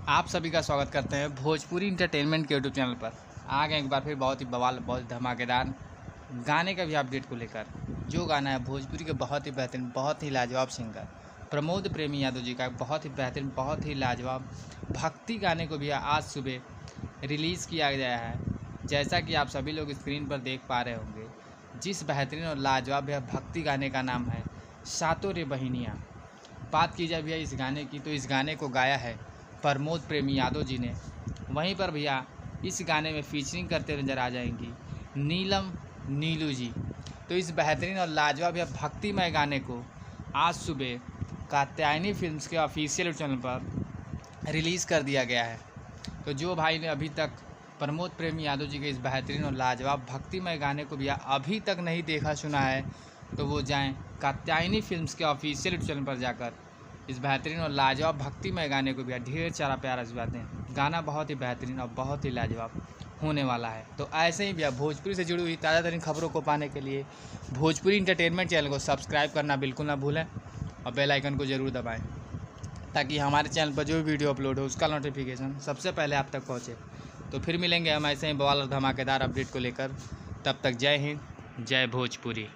आप सभी का स्वागत करते हैं भोजपुरी इंटरटेनमेंट के यूट्यूब चैनल पर। आ गए एक बार फिर बहुत ही बवाल, बहुत धमाकेदार गाने का भी अपडेट को लेकर। जो गाना है भोजपुरी के बहुत ही बेहतरीन, बहुत ही लाजवाब सिंगर प्रमोद प्रेमी यादव जी का बहुत ही बेहतरीन, बहुत ही लाजवाब भक्ति गाने को भी आज सुबह रिलीज़ किया गया है। जैसा कि आप सभी लोग स्क्रीन पर देख पा रहे होंगे, जिस बेहतरीन और लाजवाब भक्ति गाने का नाम है सातों रे बहिनियाँ। बात की जाए भैया इस गाने की, तो इस गाने को गाया है प्रमोद प्रेमी यादव जी ने। वहीं पर भैया इस गाने में फीचरिंग करते नजर आ जाएंगी नीलम नीलू जी। तो इस बेहतरीन और लाजवाब भक्तिमय गाने को आज सुबह कात्यायनी फिल्म्स के ऑफिशियल चैनल पर रिलीज़ कर दिया गया है। तो जो भाई ने अभी तक प्रमोद प्रेमी यादव जी के इस बेहतरीन और लाजवाब भक्तिमय गाने को भैया अभी तक नहीं देखा सुना है, तो वो जाएं कात्यायनी फिल्म्स के ऑफिशियल चैनल पर जाकर इस बेहतरीन और लाजवाब भक्तिमय गाने को भी ढेर सारा प्यार आशीर्वाद दें। गाना बहुत ही बेहतरीन और बहुत ही लाजवाब होने वाला है। तो ऐसे ही भैया भोजपुरी से जुड़ी हुई ताज़ा तरीन खबरों को पाने के लिए भोजपुरी इंटरटेनमेंट चैनल को सब्सक्राइब करना बिल्कुल ना भूलें और बेल आइकन को ज़रूर दबाएं, ताकि हमारे चैनल पर जो भी वीडियो अपलोड हो उसका नोटिफिकेशन सबसे पहले आप तक पहुँचे। तो फिर मिलेंगे हम ऐसे ही बवाल और धमाकेदार अपडेट को लेकर। तब तक जय हिंद, जय भोजपुरी।